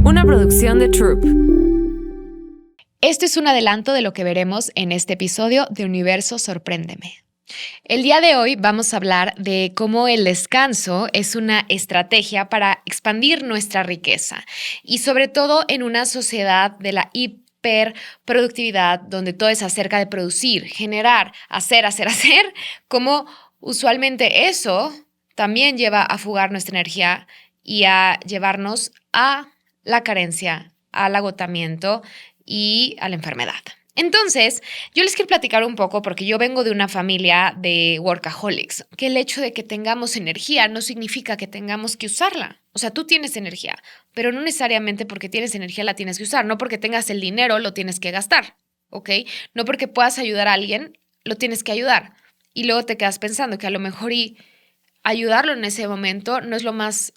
Una producción de Troop. Esto es un adelanto de lo que veremos en este episodio de Universo Sorpréndeme. El día de hoy vamos a hablar de cómo el descanso es una estrategia para expandir nuestra riqueza y sobre todo en una sociedad de la hiperproductividad donde todo es acerca de producir, generar, hacer, cómo usualmente eso también lleva a fugar nuestra energía y a llevarnos a la carencia, al agotamiento y a la enfermedad. Entonces, yo les quiero platicar un poco porque yo vengo de una familia de workaholics, que el hecho de que tengamos energía no significa que tengamos que usarla. O sea, tú tienes energía, pero no necesariamente porque tienes energía la tienes que usar, no porque tengas el dinero lo tienes que gastar, ¿ok? No porque puedas ayudar a alguien lo tienes que ayudar. Y luego te quedas pensando que a lo mejor ayudarlo en ese momento no es lo más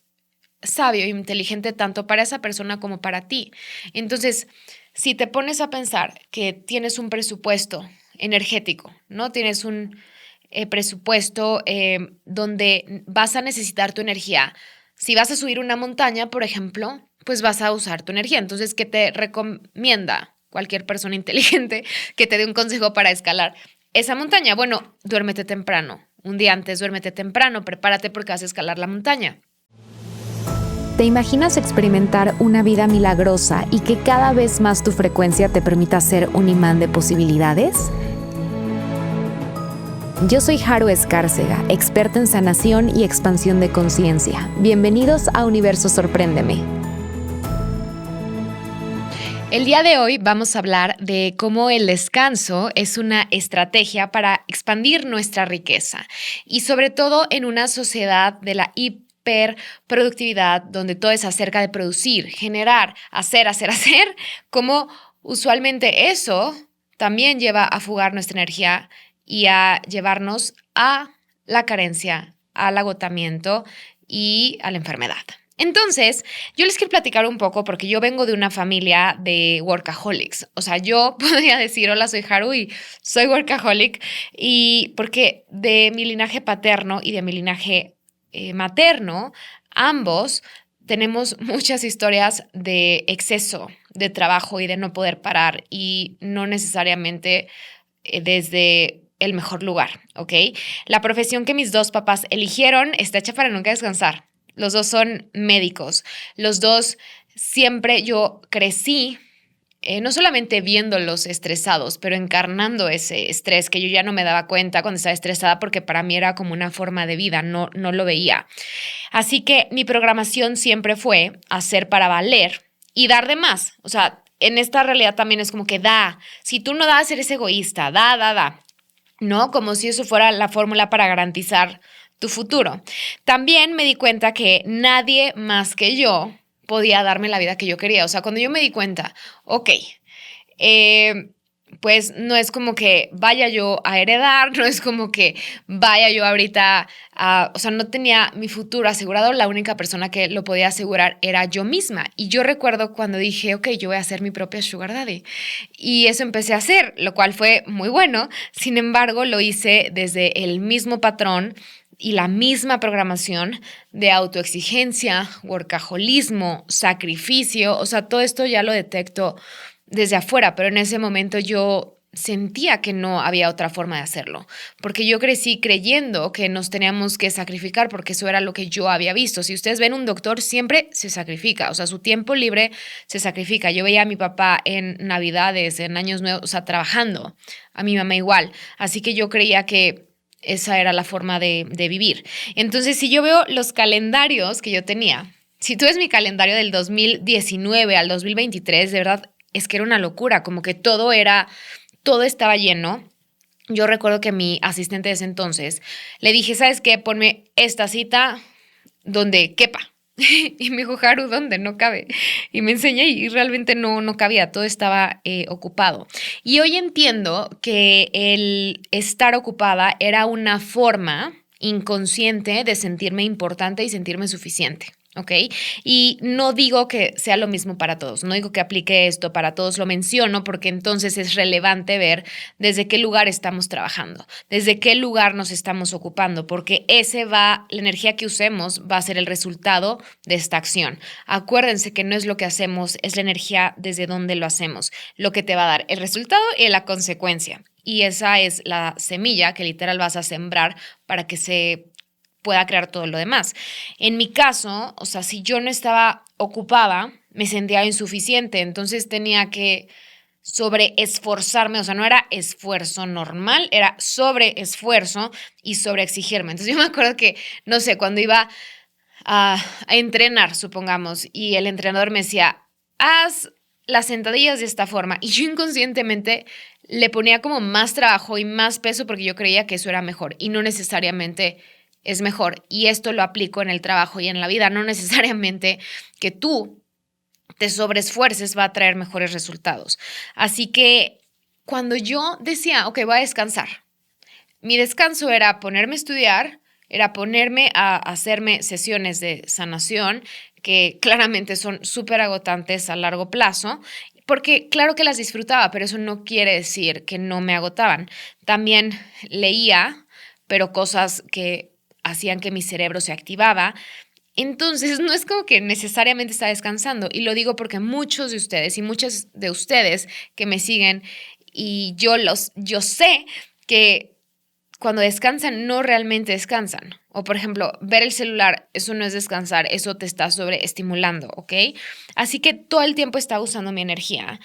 sabio e inteligente tanto para esa persona como para ti. Entonces, si te pones a pensar que tienes un presupuesto energético, ¿no? Tienes un presupuesto donde vas a necesitar tu energía. Si vas a subir una montaña, por ejemplo, pues vas a usar tu energía. Entonces, ¿qué te recomienda cualquier persona inteligente que te dé un consejo para escalar esa montaña? Bueno, duérmete temprano. Un día antes, duérmete temprano, prepárate porque vas a escalar la montaña. ¿Te imaginas experimentar una vida milagrosa y que cada vez más tu frecuencia te permita ser un imán de posibilidades? Yo soy Haru Escárcega, experta en sanación y expansión de conciencia. Bienvenidos a Universo Sorpréndeme. El día de hoy vamos a hablar de cómo el descanso es una estrategia para expandir nuestra riqueza y sobre todo en una sociedad de la hiperproductividad donde todo es acerca de producir, generar, hacer, cómo usualmente eso también lleva a fugar nuestra energía y a llevarnos a la carencia, al agotamiento y a la enfermedad. Entonces, yo les quiero platicar un poco porque yo vengo de una familia de workaholics. O sea, yo podría decir, hola, soy Haru y soy workaholic, y porque de mi linaje paterno y de mi linaje materno, ambos tenemos muchas historias de exceso de trabajo y de no poder parar y no necesariamente desde el mejor lugar, ¿ok? La profesión que mis dos papás eligieron está hecha para nunca descansar. Los dos son médicos. Los dos siempre yo crecí no solamente viéndolos estresados, pero encarnando ese estrés que yo ya no me daba cuenta cuando estaba estresada porque para mí era como una forma de vida, no lo veía. Así que mi programación siempre fue hacer para valer y dar de más. O sea, en esta realidad también es como que da. Si tú no das, eres egoísta. Da. ¿No? Como si eso fuera la fórmula para garantizar tu futuro. También me di cuenta que nadie más que yo podía darme la vida que yo quería. O sea, cuando yo me di cuenta, ok, pues no es como que vaya yo a heredar, no es como que vaya yo ahorita o sea, no tenía mi futuro asegurado, la única persona que lo podía asegurar era yo misma. Y yo recuerdo cuando dije, ok, yo voy a ser mi propia sugar daddy. Y eso empecé a hacer, lo cual fue muy bueno. Sin embargo, lo hice desde el mismo patrón y la misma programación de autoexigencia, workaholismo, sacrificio. O sea, todo esto ya lo detecto desde afuera, pero en ese momento yo sentía que no había otra forma de hacerlo, porque yo crecí creyendo que nos teníamos que sacrificar porque eso era lo que yo había visto. Si ustedes ven un doctor, siempre se sacrifica, o sea, su tiempo libre se sacrifica. Yo veía a mi papá en Navidades, en Años Nuevos, o sea, trabajando, a mi mamá igual, así que yo creía que esa era la forma de vivir. Entonces, si yo veo los calendarios que yo tenía, si tú ves mi calendario del 2019 al 2023, de verdad es que era una locura, como que todo estaba lleno. Yo recuerdo que mi asistente de ese entonces le dije, ¿sabes qué? Ponme esta cita donde quepa. Y me dijo, Haru, ¿dónde? No cabe. Y me enseñé y realmente no cabía, todo estaba ocupado. Y hoy entiendo que el estar ocupada era una forma inconsciente de sentirme importante y sentirme suficiente. ¿ok? Y no digo que sea lo mismo para todos, no digo que aplique esto para todos, lo menciono porque entonces es relevante ver desde qué lugar estamos trabajando, desde qué lugar nos estamos ocupando, porque la energía que usemos va a ser el resultado de esta acción. Acuérdense que no es lo que hacemos, es la energía desde donde lo hacemos, lo que te va a dar el resultado y la consecuencia. Y esa es la semilla que literal vas a sembrar para que se pueda crear todo lo demás. En mi caso, o sea, si yo no estaba ocupada, me sentía insuficiente, entonces tenía que sobreesforzarme, o sea, no era esfuerzo normal, era sobreesfuerzo y sobreexigirme. Entonces yo me acuerdo que, no sé, cuando iba a entrenar, supongamos, y el entrenador me decía, haz las sentadillas de esta forma, y yo inconscientemente le ponía como más trabajo y más peso porque yo creía que eso era mejor y no necesariamente es mejor. Y esto lo aplico en el trabajo y en la vida. No necesariamente que tú te sobreesfuerces va a traer mejores resultados. Así que cuando yo decía, ok, voy a descansar, mi descanso era ponerme a estudiar, era ponerme a hacerme sesiones de sanación que claramente son súper agotantes a largo plazo, porque claro que las disfrutaba, pero eso no quiere decir que no me agotaban. También leía, pero cosas que hacían que mi cerebro se activaba. Entonces, no es como que necesariamente está descansando. Y lo digo porque muchos de ustedes y muchas de ustedes que me siguen y yo sé que cuando descansan no realmente descansan. O por ejemplo, ver el celular, eso no es descansar, eso te está sobreestimulando, ¿ok? Así que todo el tiempo estaba usando mi energía.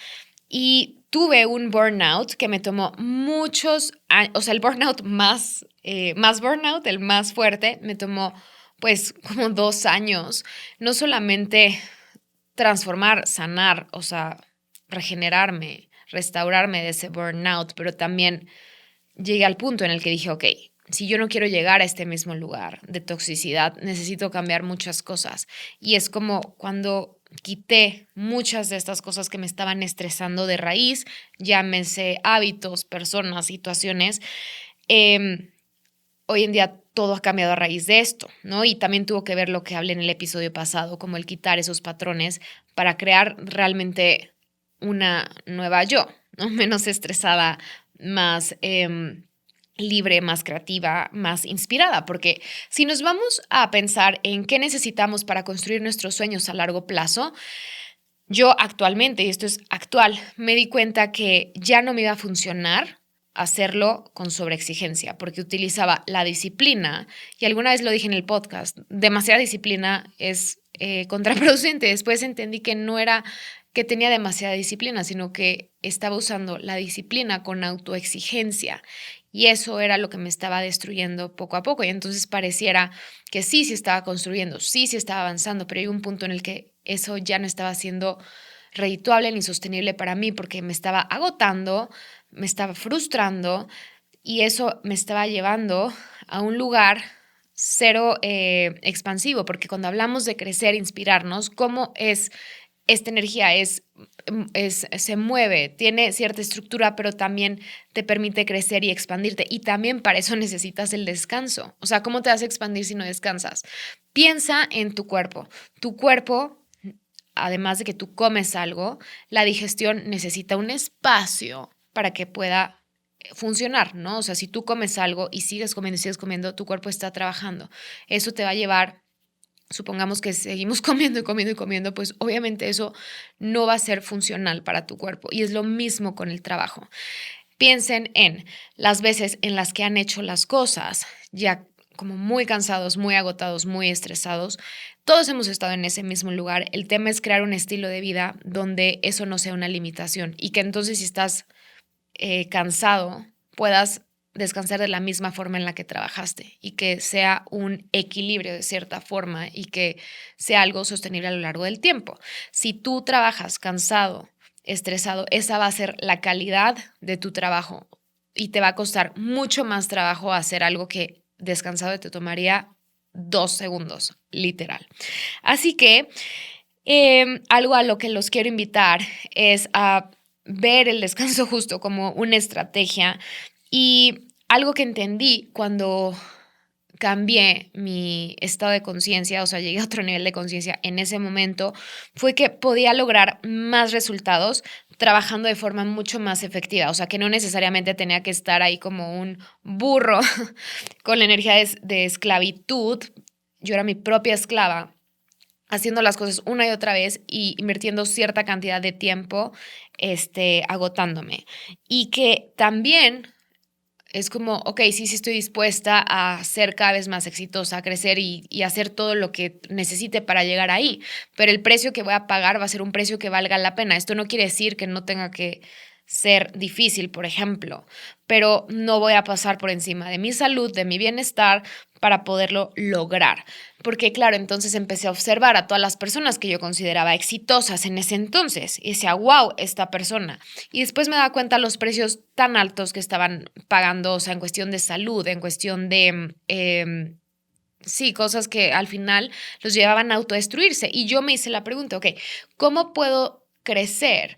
Y tuve un burnout que me tomó muchos años, o sea, el burnout más burnout, el más fuerte, me tomó pues como 2 años. No solamente transformar, sanar, o sea, regenerarme, restaurarme de ese burnout, pero también llegué al punto en el que dije, ok, si yo no quiero llegar a este mismo lugar de toxicidad, necesito cambiar muchas cosas. Y es como cuando quité muchas de estas cosas que me estaban estresando de raíz, llámense hábitos, personas, situaciones. Hoy en día todo ha cambiado a raíz de esto, ¿no? Y también tuvo que ver lo que hablé en el episodio pasado, como el quitar esos patrones para crear realmente una nueva yo, ¿no? Menos estresada, más libre, más creativa, más inspirada, porque si nos vamos a pensar en qué necesitamos para construir nuestros sueños a largo plazo, yo actualmente, y esto es actual, me di cuenta que ya no me iba a funcionar hacerlo con sobreexigencia, porque utilizaba la disciplina, y alguna vez lo dije en el podcast, demasiada disciplina es contraproducente. Después entendí que no era que tenía demasiada disciplina, sino que estaba usando la disciplina con autoexigencia. Y eso era lo que me estaba destruyendo poco a poco. Y entonces pareciera que sí estaba construyendo, sí estaba avanzando, pero hay un punto en el que eso ya no estaba siendo redituable ni sostenible para mí porque me estaba agotando, me estaba frustrando y eso me estaba llevando a un lugar cero expansivo, porque cuando hablamos de crecer, inspirarnos, ¿cómo es esta energía? Se mueve, tiene cierta estructura, pero también te permite crecer y expandirte. Y también para eso necesitas el descanso. O sea, ¿cómo te vas a expandir si no descansas? Piensa en tu cuerpo. Tu cuerpo, además de que tú comes algo, la digestión necesita un espacio para que pueda funcionar, ¿no? O sea, si tú comes algo y sigues comiendo, tu cuerpo está trabajando. Eso te va a llevar, supongamos que seguimos comiendo y comiendo y comiendo, pues obviamente eso no va a ser funcional para tu cuerpo. Y es lo mismo con el trabajo. Piensen en las veces en las que han hecho las cosas ya como muy cansados, muy agotados, muy estresados. Todos hemos estado en ese mismo lugar. El tema es crear un estilo de vida donde eso no sea una limitación y que entonces si estás cansado puedas descansar de la misma forma en la que trabajaste y que sea un equilibrio de cierta forma y que sea algo sostenible a lo largo del tiempo. Si tú trabajas cansado, estresado, esa va a ser la calidad de tu trabajo y te va a costar mucho más trabajo hacer algo que descansado te tomaría 2 segundos, literal. Así que algo a lo que los quiero invitar es a ver el descanso justo como una estrategia y algo que entendí cuando cambié mi estado de conciencia, o sea, llegué a otro nivel de conciencia en ese momento, fue que podía lograr más resultados trabajando de forma mucho más efectiva, o sea, que no necesariamente tenía que estar ahí como un burro con la energía de esclavitud. Yo era mi propia esclava, haciendo las cosas una y otra vez y invirtiendo cierta cantidad de tiempo, agotándome. Y que también es como, ok, sí estoy dispuesta a ser cada vez más exitosa, a crecer y hacer todo lo que necesite para llegar ahí, pero el precio que voy a pagar va a ser un precio que valga la pena. Esto no quiere decir que no tenga que ser difícil, por ejemplo, pero no voy a pasar por encima de mi salud, de mi bienestar para poderlo lograr. Porque claro, entonces empecé a observar a todas las personas que yo consideraba exitosas en ese entonces y decía, wow, esta persona. Y después me daba cuenta los precios tan altos que estaban pagando, o sea, en cuestión de salud, en cuestión de... sí, cosas que al final los llevaban a autodestruirse. Y yo me hice la pregunta, ok, ¿cómo puedo crecer?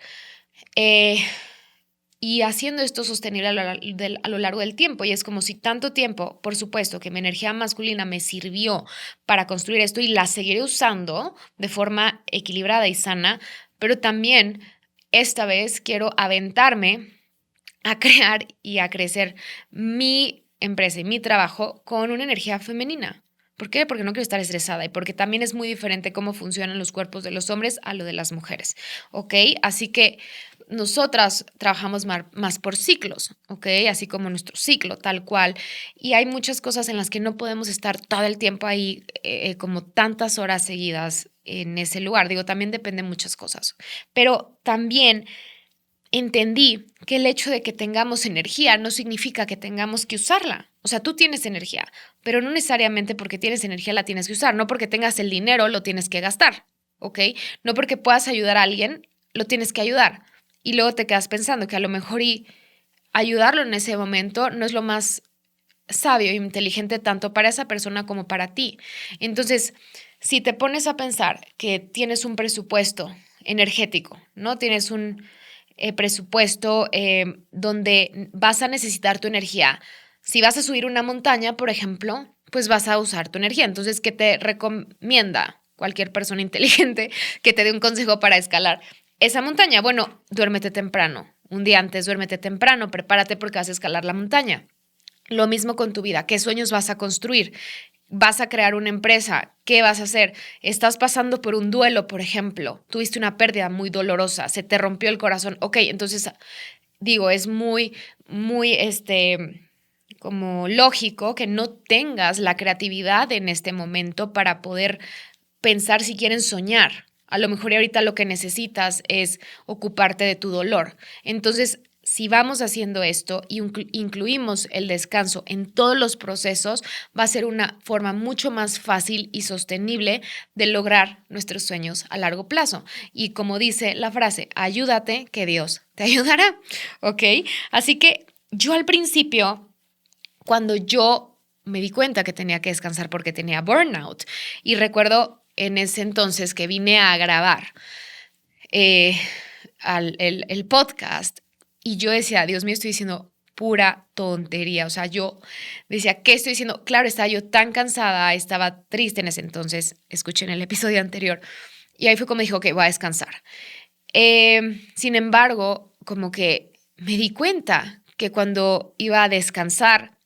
Y haciendo esto sostenible a lo largo del tiempo. Y es como si tanto tiempo, por supuesto, que mi energía masculina me sirvió para construir esto y la seguiré usando de forma equilibrada y sana, pero también esta vez quiero aventarme a crear y a crecer mi empresa y mi trabajo con una energía femenina. ¿Por qué? Porque no quiero estar estresada y porque también es muy diferente cómo funcionan los cuerpos de los hombres a lo de las mujeres, ¿ok? Así que nosotras trabajamos más por ciclos, ¿ok? Así como nuestro ciclo, tal cual. Y hay muchas cosas en las que no podemos estar todo el tiempo ahí como tantas horas seguidas en ese lugar. Digo, también depende de muchas cosas. Pero también entendí que el hecho de que tengamos energía no significa que tengamos que usarla. O sea, tú tienes energía, pero no necesariamente porque tienes energía la tienes que usar. No porque tengas el dinero lo tienes que gastar, ¿ok? No porque puedas ayudar a alguien lo tienes que ayudar. Y luego te quedas pensando que a lo mejor y ayudarlo en ese momento no es lo más sabio e inteligente tanto para esa persona como para ti. Entonces, si te pones a pensar que tienes un presupuesto energético, ¿no? Tienes un presupuesto donde vas a necesitar tu energía. Si vas a subir una montaña, por ejemplo, pues vas a usar tu energía. Entonces, ¿qué te recomienda cualquier persona inteligente que te dé un consejo para escalar esa montaña? Bueno, duérmete temprano. Un día antes, duérmete temprano, prepárate porque vas a escalar la montaña. Lo mismo con tu vida. ¿Qué sueños vas a construir? ¿Vas a crear una empresa? ¿Qué vas a hacer? Estás pasando por un duelo, por ejemplo. Tuviste una pérdida muy dolorosa, se te rompió el corazón. Ok, entonces, digo, es muy, muy, como lógico que no tengas la creatividad en este momento para poder pensar si quieren soñar. A lo mejor ahorita lo que necesitas es ocuparte de tu dolor. Entonces, si vamos haciendo esto y incluimos el descanso en todos los procesos, va a ser una forma mucho más fácil y sostenible de lograr nuestros sueños a largo plazo. Y como dice la frase, ayúdate que Dios te ayudará, ¿ok? Así que yo al principio, cuando yo me di cuenta que tenía que descansar porque tenía burnout, y recuerdo en ese entonces que vine a grabar el podcast, y yo decía, Dios mío, estoy diciendo pura tontería. O sea, yo decía, ¿qué estoy diciendo? Claro, estaba yo tan cansada, estaba triste en ese entonces. Escuché en el episodio anterior. Y ahí fue como dijo, ok, voy a descansar. Sin embargo, como que me di cuenta que cuando iba a descansar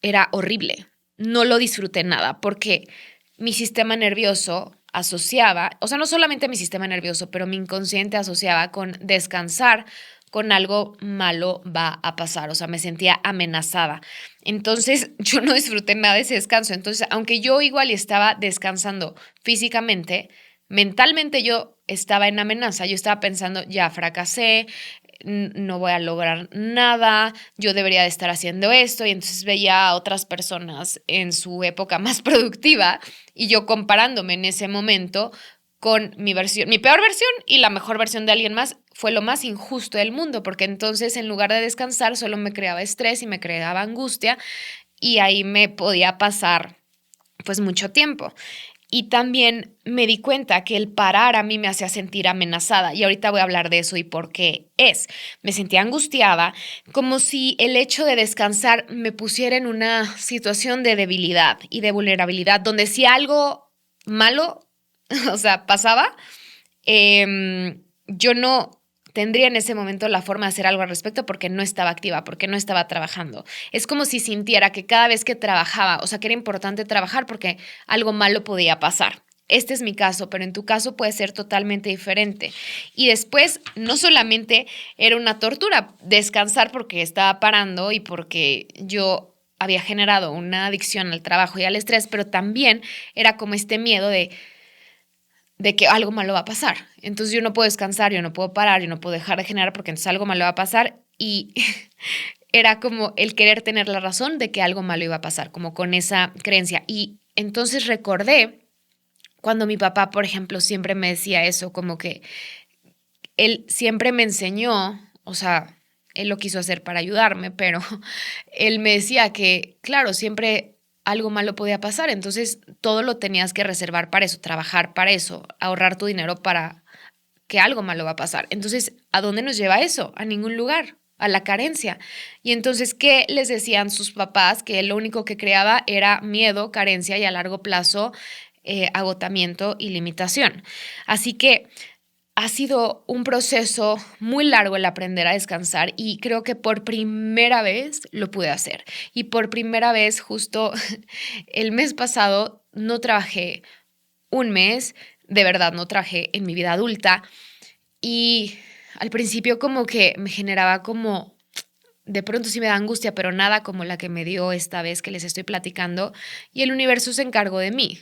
era horrible. No lo disfruté nada porque mi sistema nervioso asociaba, o sea, no solamente mi sistema nervioso, pero mi inconsciente asociaba con descansar con algo malo va a pasar, o sea, me sentía amenazada. Entonces, yo no disfruté nada de ese descanso. Entonces, aunque yo igual estaba descansando físicamente, mentalmente yo estaba en amenaza. Yo estaba pensando, ya fracasé, no voy a lograr nada, yo debería de estar haciendo esto. Y entonces veía a otras personas en su época más productiva y yo comparándome en ese momento con mi versión, mi peor versión y la mejor versión de alguien más, fue lo más injusto del mundo, porque entonces en lugar de descansar solo me creaba estrés y me creaba angustia y ahí me podía pasar pues mucho tiempo. Y también me di cuenta que el parar a mí me hacía sentir amenazada. Y ahorita voy a hablar de eso y por qué es. Me sentía angustiada, como si el hecho de descansar me pusiera en una situación de debilidad y de vulnerabilidad, donde si algo malo, o sea, pasaba, yo no tendría en ese momento la forma de hacer algo al respecto porque no estaba activa, porque no estaba trabajando. Es como si sintiera que cada vez que trabajaba, o sea, que era importante trabajar porque algo malo podía pasar. Este es mi caso, pero en tu caso puede ser totalmente diferente. Y después, no solamente era una tortura descansar porque estaba parando y porque yo había generado una adicción al trabajo y al estrés, pero también era como este miedo de que algo malo va a pasar. Entonces yo no puedo descansar, yo no puedo parar, yo no puedo dejar de generar porque entonces algo malo va a pasar y era como el querer tener la razón de que algo malo iba a pasar, como con esa creencia. Y entonces recordé cuando mi papá, por ejemplo, siempre me decía eso, como que él siempre me enseñó, o sea, él lo quiso hacer para ayudarme, pero él me decía que, claro, siempre algo malo podía pasar, entonces todo lo tenías que reservar para eso, trabajar para eso, ahorrar tu dinero para que algo malo va a pasar. Entonces, ¿a dónde nos lleva eso? A ningún lugar, a la carencia. Y entonces, ¿qué les decían sus papás? Que lo único que creaba era miedo, carencia y a largo plazo agotamiento y limitación. Así que ha sido un proceso muy largo el aprender a descansar y creo que por primera vez lo pude hacer. Y por primera vez, justo el mes pasado, no trabajé un mes, de verdad no trabajé en mi vida adulta y al principio como que me generaba como, de pronto sí me da angustia, pero nada como la que me dio esta vez que les estoy platicando y el universo se encargó de mí.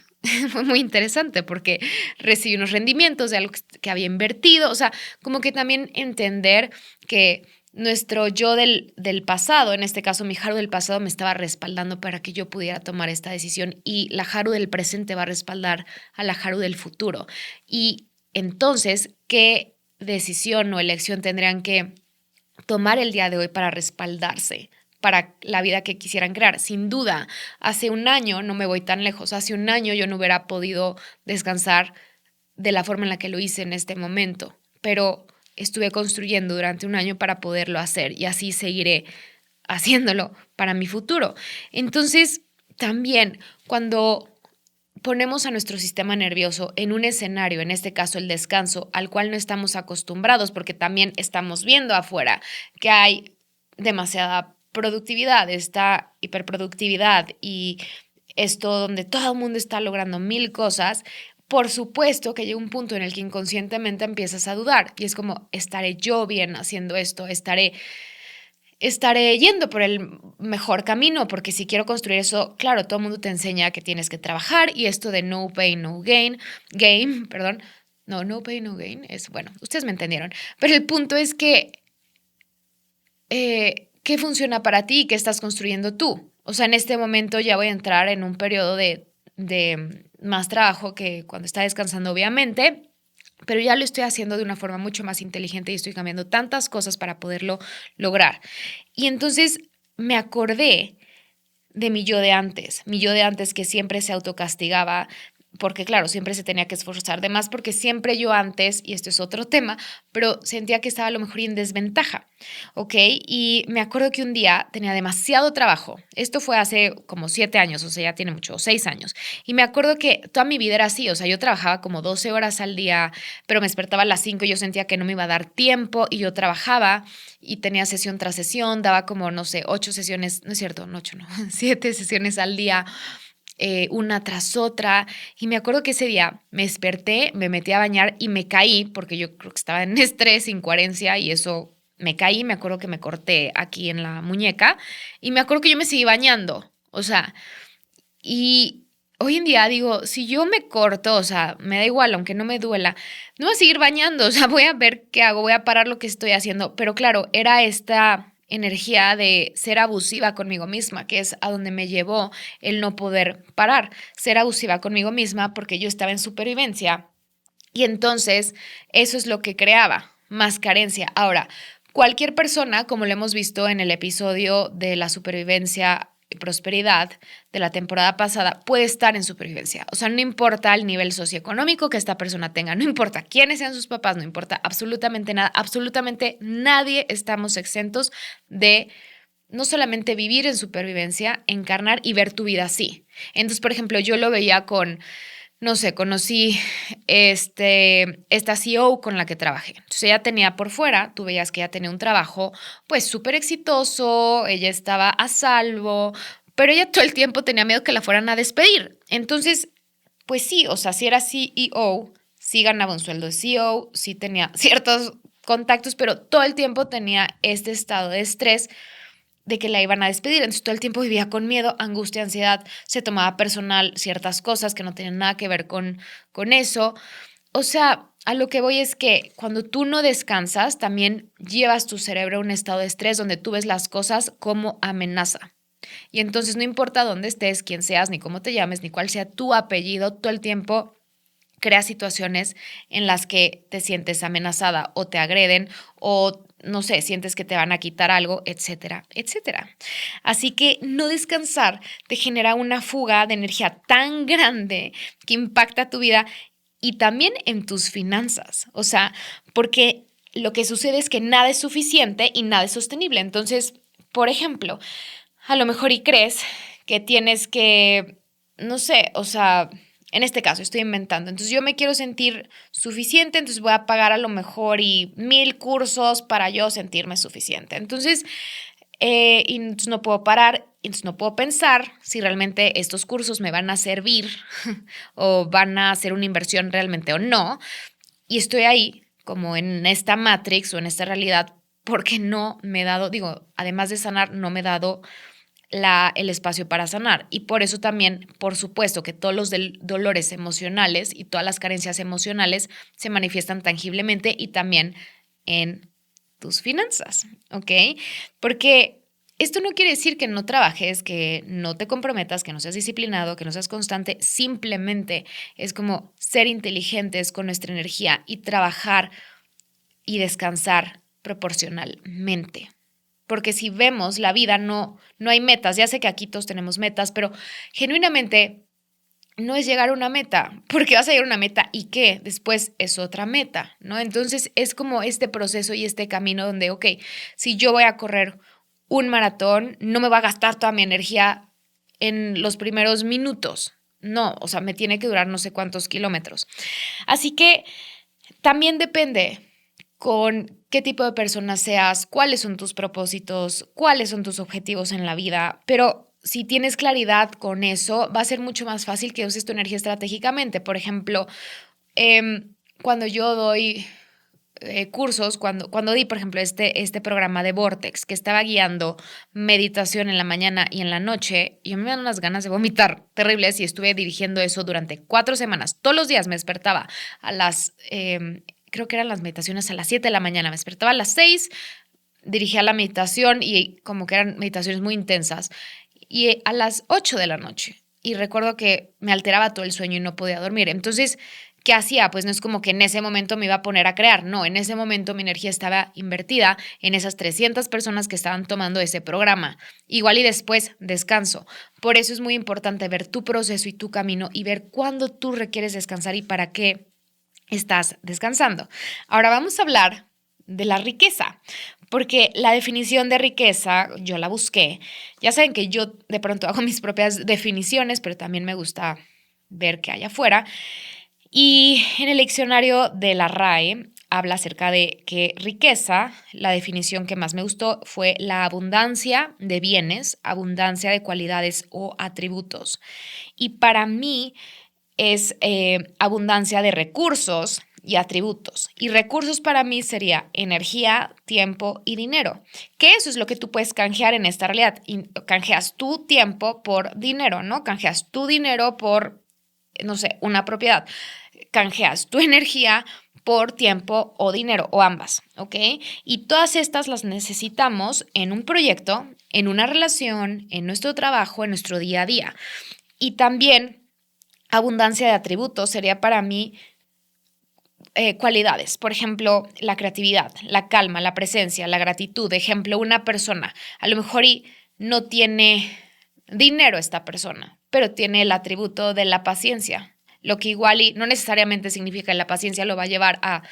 Fue muy interesante porque recibí unos rendimientos de algo que había invertido, o sea, como que también entender que nuestro yo del pasado, en este caso mi Haru del pasado, me estaba respaldando para que yo pudiera tomar esta decisión y la Haru del presente va a respaldar a la Haru del futuro. Y entonces, ¿qué decisión o elección tendrían que tomar el día de hoy para respaldarse para la vida que quisieran crear? Sin duda, hace un año, no me voy tan lejos, hace un año yo no hubiera podido descansar de la forma en la que lo hice en este momento, pero estuve construyendo durante un año para poderlo hacer y así seguiré haciéndolo para mi futuro. Entonces, también cuando ponemos a nuestro sistema nervioso en un escenario, en este caso el descanso, al cual no estamos acostumbrados, porque también estamos viendo afuera que hay demasiada productividad, esta hiperproductividad y esto donde todo el mundo está logrando mil cosas, por supuesto que llega un punto en el que inconscientemente empiezas a dudar y es como, ¿estaré yo bien haciendo esto? Estaré yendo por el mejor camino, porque si quiero construir eso, claro, todo el mundo te enseña que tienes que trabajar y esto de no pain, no gain, perdón, no pain, no gain, es, bueno, ustedes me entendieron, pero el punto es que, ¿qué funciona para ti y qué estás construyendo tú? O sea, en este momento ya voy a entrar en un periodo de más trabajo que cuando está descansando, obviamente, pero ya lo estoy haciendo de una forma mucho más inteligente y estoy cambiando tantas cosas para poderlo lograr. Y entonces me acordé de mi yo de antes que siempre se autocastigaba, porque claro, siempre se tenía que esforzar de más, porque siempre yo antes, y esto es otro tema, pero sentía que estaba a lo mejor en desventaja, ¿ok? Y me acuerdo que un día tenía demasiado trabajo, esto fue hace como 7 años, o sea, ya tiene mucho, 6 años, y me acuerdo que toda mi vida era así, o sea, yo trabajaba como 12 horas al día, pero me despertaba a las 5 y yo sentía que no me iba a dar tiempo, y yo trabajaba y tenía sesión tras sesión, daba como, no sé, 8 sesiones, no es cierto, no 8, no, 7 sesiones al día, una tras otra. Y me acuerdo que ese día me desperté, me metí a bañar y me caí, porque yo creo que estaba en estrés, incoherencia, y eso me caí. Me acuerdo que me corté aquí en la muñeca y me acuerdo que yo me seguí bañando. O sea, y hoy en día digo, si yo me corto, o sea, me da igual, aunque no me duela, no voy a seguir bañando, o sea, voy a ver qué hago, voy a parar lo que estoy haciendo. Pero claro, era esta energía de ser abusiva conmigo misma, que es a donde me llevó el no poder parar, ser abusiva conmigo misma porque yo estaba en supervivencia y entonces eso es lo que creaba más carencia. Ahora, cualquier persona, como lo hemos visto en el episodio de la supervivencia y prosperidad de la temporada pasada puede estar en supervivencia. O sea, no importa el nivel socioeconómico que esta persona tenga, no importa quiénes sean sus papás, no importa absolutamente nada, absolutamente nadie estamos exentos de no solamente vivir en supervivencia, encarnar y ver tu vida así. Entonces, por ejemplo, yo lo veía con, no sé, conocí esta CEO con la que trabajé. Entonces ella tenía por fuera, tú veías que ella tenía un trabajo pues súper exitoso, ella estaba a salvo, pero ella todo el tiempo tenía miedo que la fueran a despedir. Entonces, pues sí, o sea, si era CEO, sí ganaba un sueldo de CEO, sí tenía ciertos contactos, pero todo el tiempo tenía este estado de estrés de que la iban a despedir. Entonces todo el tiempo vivía con miedo, angustia, ansiedad, se tomaba personal ciertas cosas que no tenían nada que ver con eso. O sea, a lo que voy es que cuando tú no descansas, también llevas tu cerebro a un estado de estrés donde tú ves las cosas como amenaza. Y entonces no importa dónde estés, quién seas, ni cómo te llames, ni cuál sea tu apellido, todo el tiempo crea situaciones en las que te sientes amenazada o te agreden o no sé, sientes que te van a quitar algo, etcétera, etcétera. Así que no descansar te genera una fuga de energía tan grande que impacta tu vida y también en tus finanzas. O sea, porque lo que sucede es que nada es suficiente y nada es sostenible. Entonces, por ejemplo, a lo mejor y crees que tienes que, no sé, o sea, en este caso estoy inventando. Entonces yo me quiero sentir suficiente, entonces voy a pagar a lo mejor y 1000 cursos para yo sentirme suficiente. Entonces, y entonces no puedo parar, entonces no puedo pensar si realmente estos cursos me van a servir o van a hacer una inversión realmente o no. Y estoy ahí como en esta matrix o en esta realidad porque no me he dado, digo, además de sanar, no me he dado el espacio para sanar. Y por eso también, por supuesto, que todos los dolores emocionales y todas las carencias emocionales se manifiestan tangiblemente y también en tus finanzas, ¿ok? Porque esto no quiere decir que no trabajes, que no te comprometas, que no seas disciplinado, que no seas constante. Simplemente es como ser inteligentes con nuestra energía y trabajar y descansar proporcionalmente. Porque si vemos la vida, no hay metas. Ya sé que aquí todos tenemos metas, pero genuinamente no es llegar a una meta, porque vas a llegar a una meta y qué, después es otra meta, ¿no? Entonces es como este proceso y este camino donde, ok, si yo voy a correr un maratón, no me va a gastar toda mi energía en los primeros minutos. No, o sea, me tiene que durar no sé cuántos kilómetros. Así que también depende con qué tipo de persona seas, cuáles son tus propósitos, cuáles son tus objetivos en la vida, pero si tienes claridad con eso, va a ser mucho más fácil que uses tu energía estratégicamente. Por ejemplo, cuando yo doy cursos, cuando di, por ejemplo, este programa de Vortex, que estaba guiando meditación en la mañana y en la noche, y a mí me dan unas ganas de vomitar terribles y estuve dirigiendo eso durante 4 semanas. Todos los días me despertaba a las creo que eran las meditaciones a las 7 de la mañana, me despertaba a las 6, dirigía la meditación y como que eran meditaciones muy intensas, y a las 8 de la noche. Y recuerdo que me alteraba todo el sueño y no podía dormir. Entonces, ¿qué hacía? Pues no es como que en ese momento me iba a poner a crear, no, en ese momento mi energía estaba invertida en esas 300 personas que estaban tomando ese programa. Igual y después descanso. Por eso es muy importante ver tu proceso y tu camino y ver cuándo tú requieres descansar y para qué estás descansando. Ahora vamos a hablar de la riqueza, porque la definición de riqueza yo la busqué. Ya saben que yo de pronto hago mis propias definiciones, pero también me gusta ver qué hay afuera. Y en el diccionario de la RAE habla acerca de que riqueza, la definición que más me gustó fue la abundancia de bienes, abundancia de cualidades o atributos. Y para mí es abundancia de recursos y atributos. Y recursos para mí sería energía, tiempo y dinero. Que eso es lo que tú puedes canjear en esta realidad. Y canjeas tu tiempo por dinero, ¿no? Canjeas tu dinero por, no sé, una propiedad. Canjeas tu energía por tiempo o dinero, o ambas, ¿ok? Y todas estas las necesitamos en un proyecto, en una relación, en nuestro trabajo, en nuestro día a día. Y también abundancia de atributos sería para mí cualidades. Por ejemplo, la creatividad, la calma, la presencia, la gratitud. Ejemplo, una persona a lo mejor y no tiene dinero esta persona, pero tiene el atributo de la paciencia, lo que igual y no necesariamente significa que la paciencia lo va a llevar a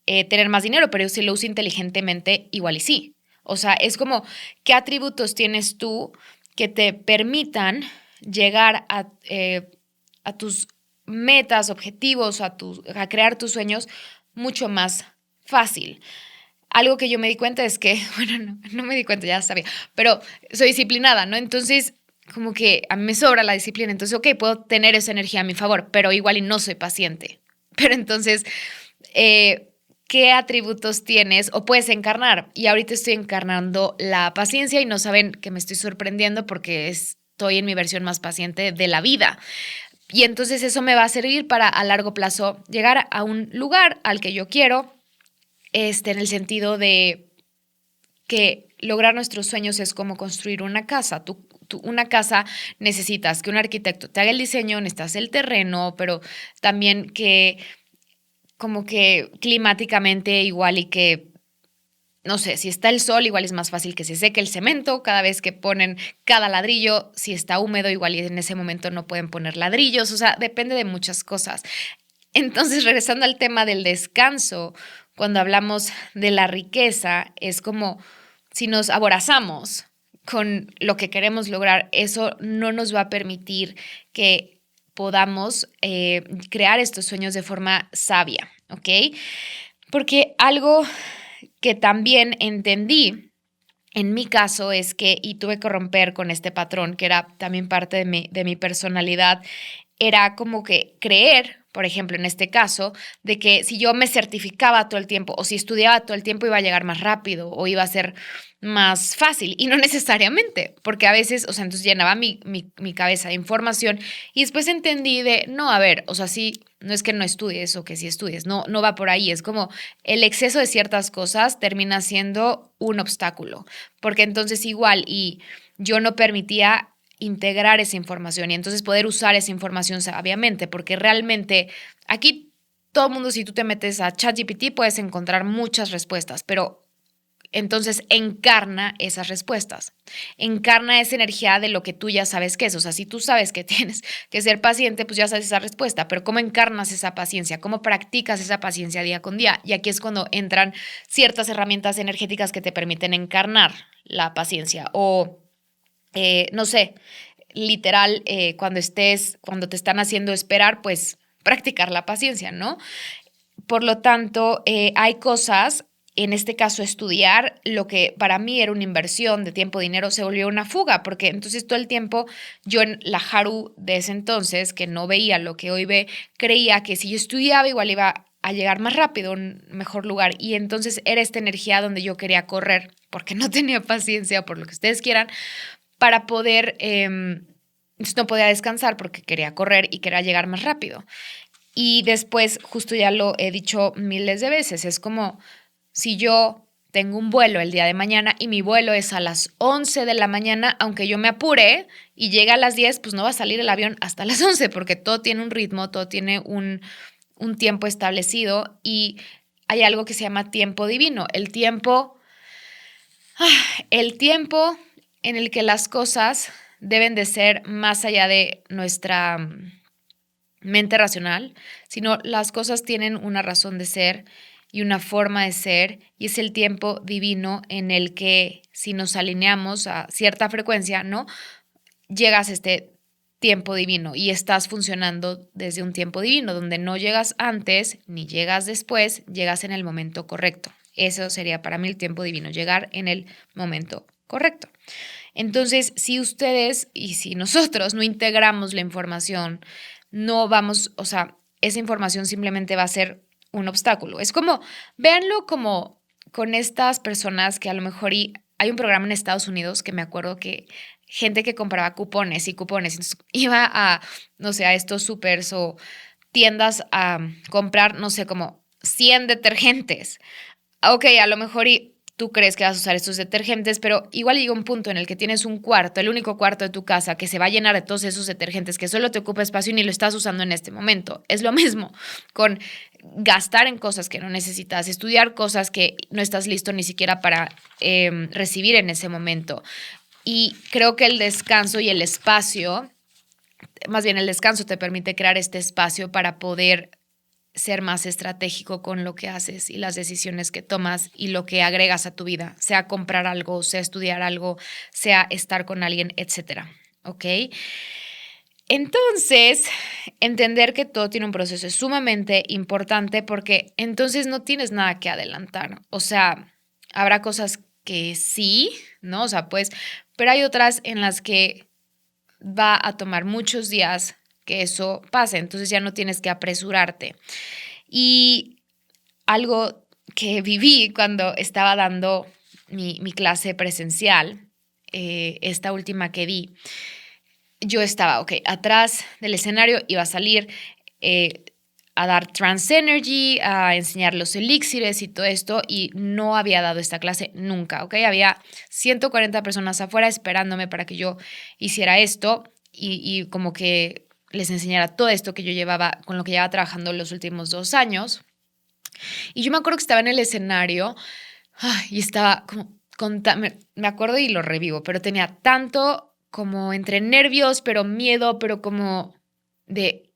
tener más dinero, pero si lo usa inteligentemente, igual y sí. O sea, es como, ¿qué atributos tienes tú que te permitan llegar a tus metas, objetivos, a crear tus sueños mucho más fácil? Algo que yo me di cuenta es que, bueno, no me di cuenta, ya sabía, pero soy disciplinada, ¿no? Entonces, como que a mí me sobra la disciplina, entonces, ok, puedo tener esa energía a mi favor, pero igual y no soy paciente. Pero entonces, ¿qué atributos tienes o puedes encarnar? Y ahorita estoy encarnando la paciencia y no saben que me estoy sorprendiendo porque estoy en mi versión más paciente de la vida. Y entonces eso me va a servir para a largo plazo llegar a un lugar al que yo quiero, en el sentido de que lograr nuestros sueños es como construir una casa. Una casa necesitas que un arquitecto te haga el diseño, necesitas el terreno, pero también que como que climáticamente igual y que, no sé, si está el sol, igual es más fácil que se seque el cemento cada vez que ponen cada ladrillo. Si está húmedo, igual y en ese momento no pueden poner ladrillos. O sea, depende de muchas cosas. Entonces, regresando al tema del descanso, cuando hablamos de la riqueza, es como si nos aborazamos con lo que queremos lograr, eso no nos va a permitir que podamos crear estos sueños de forma sabia, ¿ok? Porque algo que también entendí en mi caso es que, y tuve que romper con este patrón, que era también parte de mi personalidad, era como que creer, por ejemplo, en este caso, de que si yo me certificaba todo el tiempo o si estudiaba todo el tiempo iba a llegar más rápido o iba a ser más fácil. Y no necesariamente, porque a veces, o sea, entonces llenaba mi cabeza de información y después entendí de, no, a ver, o sea, sí, no es que no estudies o que sí estudies, no va por ahí. Es como el exceso de ciertas cosas termina siendo un obstáculo, porque entonces igual y yo no permitía integrar esa información y entonces poder usar esa información sabiamente, porque realmente aquí todo el mundo, si tú te metes a ChatGPT, puedes encontrar muchas respuestas, pero entonces encarna esas respuestas, encarna esa energía de lo que tú ya sabes que es. O sea, si tú sabes que tienes que ser paciente, pues ya sabes esa respuesta, pero ¿cómo encarnas esa paciencia? ¿Cómo practicas esa paciencia día con día? Y aquí es cuando entran ciertas herramientas energéticas que te permiten encarnar la paciencia o no sé, literal, cuando te están haciendo esperar, pues practicar la paciencia, ¿no? Por lo tanto, hay cosas, en este caso estudiar, lo que para mí era una inversión de tiempo, dinero, se volvió una fuga, porque entonces todo el tiempo yo en la Haru de ese entonces, que no veía lo que hoy ve, creía que si yo estudiaba igual iba a llegar más rápido a un mejor lugar. Y entonces era esta energía donde yo quería correr, porque no tenía paciencia, por lo que ustedes quieran, para poder, no podía descansar porque quería correr y quería llegar más rápido. Y después, justo ya lo he dicho miles de veces, es como si yo tengo un vuelo el día de mañana y mi vuelo es a las 11 de la mañana, aunque yo me apure y llegue a las 10, pues no va a salir el avión hasta las 11 porque todo tiene un ritmo, todo tiene un tiempo establecido y hay algo que se llama tiempo divino. El tiempo en el que las cosas deben de ser más allá de nuestra mente racional, sino las cosas tienen una razón de ser y una forma de ser, y es el tiempo divino en el que si nos alineamos a cierta frecuencia, ¿no? Llegas a este tiempo divino y estás funcionando desde un tiempo divino, donde no llegas antes ni llegas después, llegas en el momento correcto. Eso sería para mí el tiempo divino, llegar en el momento correcto. Entonces, si ustedes y si nosotros no integramos la información, no vamos, o sea, esa información simplemente va a ser un obstáculo. Es como, véanlo como con estas personas que a lo mejor hay un programa en Estados Unidos que me acuerdo que gente que compraba cupones y cupones, entonces iba a, no sé, a estos supers o tiendas a comprar, no sé, como 100 detergentes. Ok, a lo mejor tú crees que vas a usar estos detergentes, pero igual llega un punto en el que tienes un cuarto, el único cuarto de tu casa que se va a llenar de todos esos detergentes que solo te ocupa espacio y ni lo estás usando en este momento. Es lo mismo con gastar en cosas que no necesitas, estudiar cosas que no estás listo ni siquiera para recibir en ese momento. Y creo que el descanso y el espacio, más bien el descanso te permite crear este espacio para poder ser más estratégico con lo que haces y las decisiones que tomas y lo que agregas a tu vida, sea comprar algo, sea estudiar algo, sea estar con alguien, etcétera. ¿Ok? Entonces, entender que todo tiene un proceso es sumamente importante porque entonces no tienes nada que adelantar. O sea, habrá cosas que sí, ¿no? O sea, pues, pero hay otras en las que va a tomar muchos días que eso pase, entonces ya no tienes que apresurarte. Y algo que viví cuando estaba dando mi clase presencial, esta última que di, yo estaba, ok, atrás del escenario, iba a salir eh, a dar Trance Energy, a enseñar los elixires y todo esto, y no había dado esta clase nunca, ok. Había 140 personas afuera esperándome para que yo hiciera esto y como que les enseñara todo esto que yo llevaba, con lo que llevaba trabajando los últimos 2 años. Y yo me acuerdo que estaba en el escenario y estaba como, me acuerdo y lo revivo, pero tenía tanto como entre nervios, pero miedo, pero como de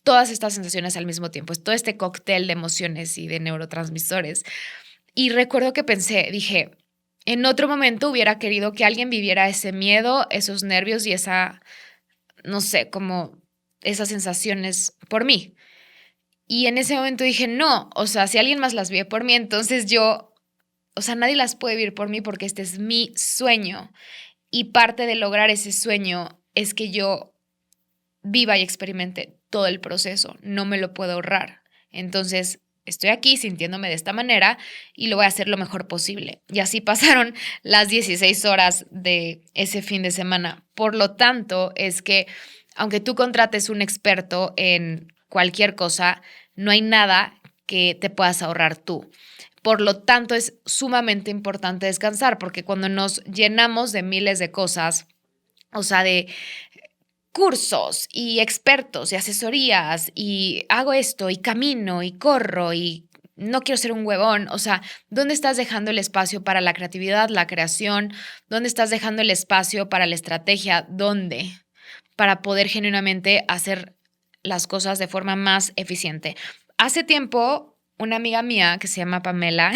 todas estas sensaciones al mismo tiempo, es todo este cóctel de emociones y de neurotransmisores. Y recuerdo que pensé, dije, en otro momento hubiera querido que alguien viviera ese miedo, esos nervios y esa, no sé, como esas sensaciones por mí. Y en ese momento dije, no, o sea, si alguien más las vive por mí, entonces yo, o sea, nadie las puede vivir por mí porque este es mi sueño. Y parte de lograr ese sueño es que yo viva y experimente todo el proceso, no me lo puedo ahorrar. Entonces, estoy aquí sintiéndome de esta manera y lo voy a hacer lo mejor posible. Y así pasaron las 16 horas de ese fin de semana. Por lo tanto, es que aunque tú contrates un experto en cualquier cosa, no hay nada que te puedas ahorrar tú. Por lo tanto, es sumamente importante descansar, porque cuando nos llenamos de miles de cosas, o sea, de cursos y expertos y asesorías y hago esto y camino y corro y no quiero ser un huevón, o sea, ¿dónde estás dejando el espacio para la creatividad, la creación? ¿Dónde estás dejando el espacio para la estrategia? ¿Dónde? Para poder genuinamente hacer las cosas de forma más eficiente. Hace tiempo, una amiga mía que se llama Pamela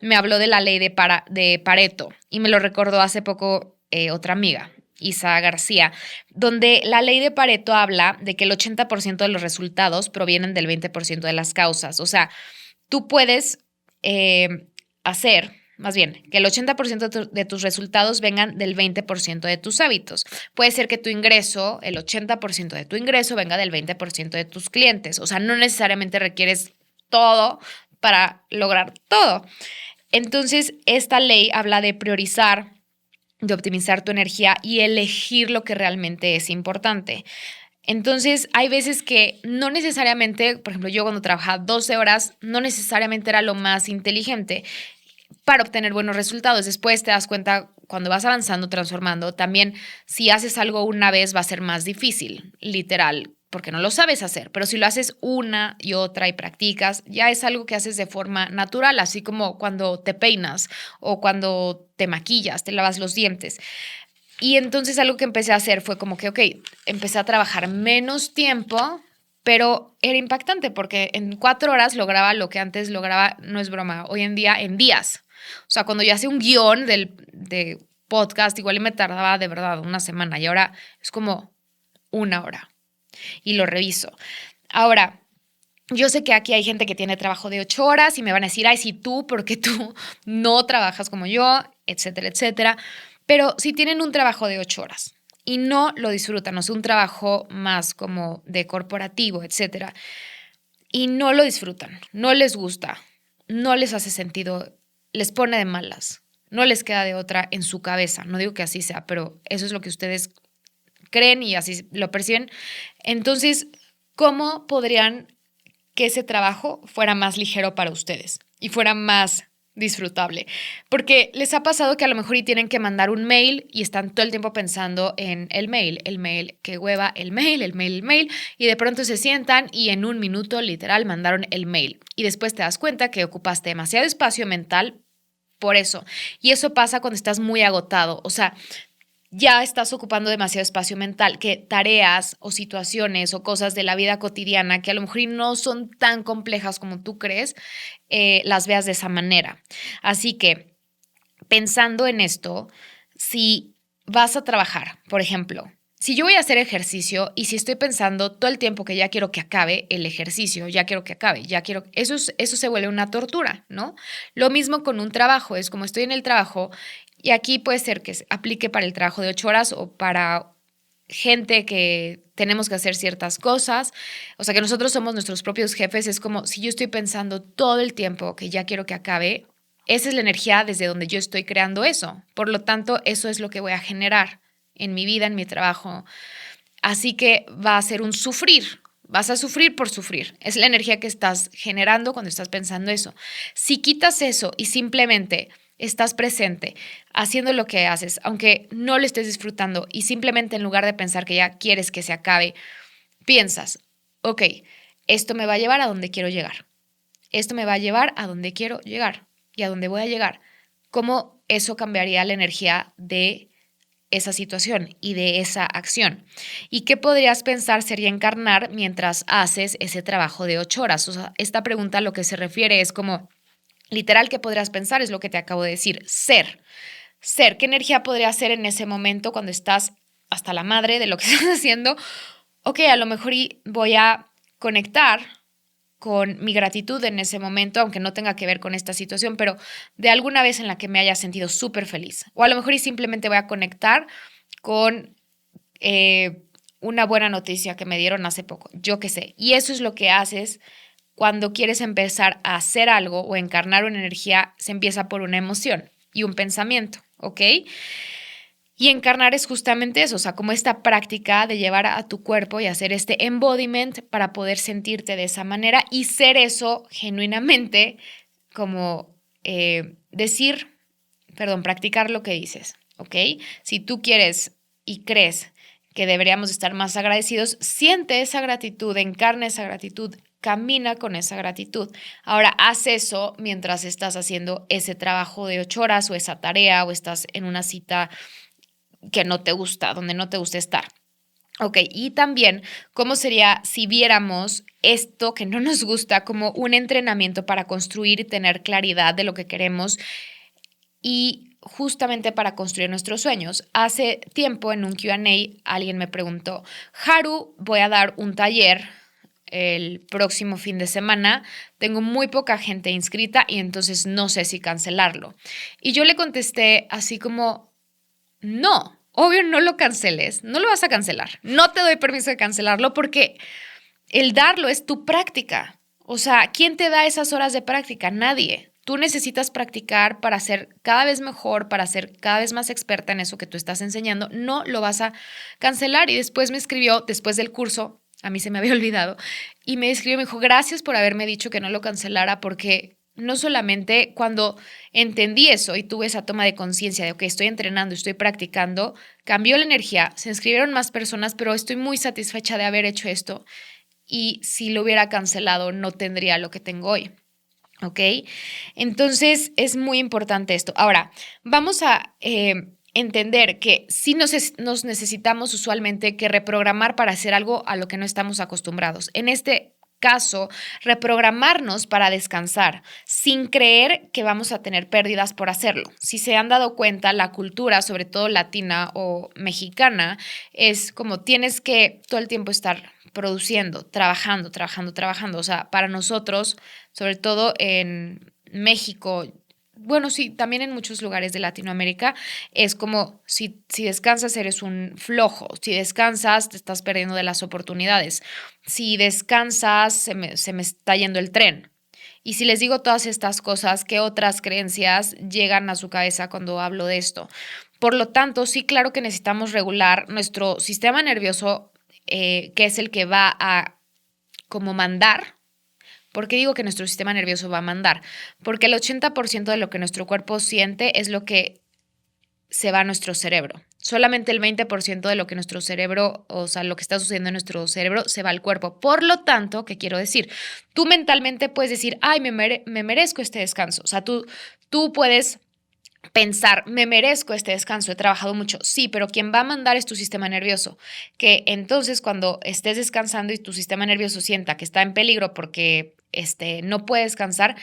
me habló de la ley de Pareto y me lo recordó hace poco otra amiga, Isa García, donde la ley de Pareto habla de que el 80% de los resultados provienen del 20% de las causas. O sea, tú puedes hacer, más bien, que el 80% de tus resultados vengan del 20% de tus hábitos. Puede ser que tu ingreso, el 80% de tu ingreso venga del 20% de tus clientes. O sea, no necesariamente requieres todo para lograr todo. Entonces, esta ley habla de priorizar, de optimizar tu energía y elegir lo que realmente es importante. Entonces, hay veces que no necesariamente, por ejemplo, yo cuando trabajaba 12 horas, no necesariamente era lo más inteligente para obtener buenos resultados. Después te das cuenta cuando vas avanzando, transformando, también si haces algo una vez va a ser más difícil, literal, porque no lo sabes hacer, pero si lo haces una y otra y practicas, ya es algo que haces de forma natural, así como cuando te peinas o cuando te maquillas, te lavas los dientes. Y entonces algo que empecé a hacer fue como que, ok, empecé a trabajar menos tiempo, pero era impactante porque en 4 horas lograba lo que antes lograba, no es broma, hoy en día en días. O sea, cuando yo hacía un guión de podcast, igual me tardaba de verdad una semana y ahora es como 1 hora y lo reviso. Ahora, yo sé que aquí hay gente que tiene trabajo de 8 horas y me van a decir, ay, sí, tú, porque tú no trabajas como yo, etcétera, etcétera. Pero si tienen un trabajo de 8 horas y no lo disfrutan, o sea, un trabajo más como de corporativo, etcétera, y no lo disfrutan, no les gusta, no les hace sentido, les pone de malas, no les queda de otra en su cabeza. No digo que así sea, pero eso es lo que ustedes creen y así lo perciben. Entonces, ¿cómo podrían que ese trabajo fuera más ligero para ustedes y fuera más disfrutable? Porque les ha pasado que a lo mejor y tienen que mandar un mail y están todo el tiempo pensando en el mail, qué hueva, el mail, y de pronto se sientan y en 1 minuto literal mandaron el mail y después te das cuenta que ocupaste demasiado espacio mental por eso. Y eso pasa cuando estás muy agotado, o sea, ya estás ocupando demasiado espacio mental, que tareas o situaciones o cosas de la vida cotidiana que a lo mejor y no son tan complejas como tú crees, las veas de esa manera. Así que pensando en esto, si vas a trabajar, por ejemplo, si yo voy a hacer ejercicio y si estoy pensando todo el tiempo que ya quiero que acabe el ejercicio, ya quiero que acabe, ya quiero, eso se vuelve una tortura, ¿no? Lo mismo con un trabajo, es como estoy en el trabajo y aquí puede ser que se aplique para el trabajo de 8 horas o para gente que tenemos que hacer ciertas cosas, o sea que nosotros somos nuestros propios jefes, es como si yo estoy pensando todo el tiempo que ya quiero que acabe, esa es la energía desde donde yo estoy creando eso. Por lo tanto, eso es lo que voy a generar en mi vida, en mi trabajo. Así que va a ser un sufrir. Vas a sufrir por sufrir. Es la energía que estás generando cuando estás pensando eso. Si quitas eso y simplemente estás presente, haciendo lo que haces, aunque no lo estés disfrutando y simplemente en lugar de pensar que ya quieres que se acabe, piensas, ok, esto me va a llevar a donde quiero llegar. Esto me va a llevar a donde quiero llegar y a dónde voy a llegar. ¿Cómo eso cambiaría la energía de esa situación y de esa acción? ¿Y qué podrías pensar sería encarnar mientras haces ese trabajo de 8 horas? O sea, esta pregunta a lo que se refiere es como, literal, ¿qué podrías pensar? Es lo que te acabo de decir, ser. Ser, ¿qué energía podría ser en ese momento cuando estás hasta la madre de lo que estás haciendo? Ok, a lo mejor voy a conectar con mi gratitud en ese momento, aunque no tenga que ver con esta situación, pero de alguna vez en la que me haya sentido súper feliz. O a lo mejor y simplemente voy a conectar con una buena noticia que me dieron hace poco, yo qué sé. Y eso es lo que haces cuando quieres empezar a hacer algo o encarnar una energía, se empieza por una emoción y un pensamiento, ¿ok? Y encarnar es justamente eso, o sea, como esta práctica de llevar a tu cuerpo y hacer este embodiment para poder sentirte de esa manera y ser eso genuinamente, como practicar lo que dices, ¿ok? Si tú quieres y crees que deberíamos estar más agradecidos, siente esa gratitud, encarna esa gratitud, camina con esa gratitud. Ahora, haz eso mientras estás haciendo ese trabajo de 8 horas o esa tarea o estás en una cita que no te gusta, donde no te gusta estar. Ok, y también, ¿cómo sería si viéramos esto que no nos gusta como un entrenamiento para construir y tener claridad de lo que queremos y justamente para construir nuestros sueños? Hace tiempo en un Q&A alguien me preguntó, Haru, voy a dar un taller el próximo fin de semana, tengo muy poca gente inscrita y entonces no sé si cancelarlo. Y yo le contesté así como, no, obvio no lo canceles, no lo vas a cancelar, no te doy permiso de cancelarlo porque el darlo es tu práctica. O sea, ¿quién te da esas horas de práctica? Nadie. Tú necesitas practicar para ser cada vez mejor, para ser cada vez más experta en eso que tú estás enseñando. No lo vas a cancelar. Y después me escribió, después del curso, a mí se me había olvidado, y me escribió y me dijo, gracias por haberme dicho que no lo cancelara porque no solamente cuando entendí eso y tuve esa toma de conciencia de, ok, estoy entrenando, estoy practicando, cambió la energía, se inscribieron más personas, pero estoy muy satisfecha de haber hecho esto y si lo hubiera cancelado no tendría lo que tengo hoy. ¿Ok? Entonces es muy importante esto. Ahora, vamos a entender que sí nos necesitamos usualmente que reprogramar para hacer algo a lo que no estamos acostumbrados. En este caso, reprogramarnos para descansar sin creer que vamos a tener pérdidas por hacerlo. Si se han dado cuenta, la cultura, sobre todo latina o mexicana, es como tienes que todo el tiempo estar produciendo, trabajando. O sea, para nosotros, sobre todo en México, bueno, sí, también en muchos lugares de Latinoamérica, es como si descansas eres un flojo, si descansas te estás perdiendo de las oportunidades, si descansas se me está yendo el tren. Y si les digo todas estas cosas, ¿qué otras creencias llegan a su cabeza cuando hablo de esto? Por lo tanto, sí, claro que necesitamos regular nuestro sistema nervioso, que es el que va a como mandar. ¿Por qué digo que nuestro sistema nervioso va a mandar? Porque el 80% de lo que nuestro cuerpo siente es lo que se va a nuestro cerebro. Solamente el 20% de lo que nuestro cerebro, o sea, lo que está sucediendo en nuestro cerebro, se va al cuerpo. Por lo tanto, ¿qué quiero decir? Tú mentalmente puedes decir, ay, me merezco este descanso. O sea, tú puedes pensar, me merezco este descanso, he trabajado mucho, sí, pero quien va a mandar es tu sistema nervioso, que entonces cuando estés descansando y tu sistema nervioso sienta que está en peligro porque no puede descansar,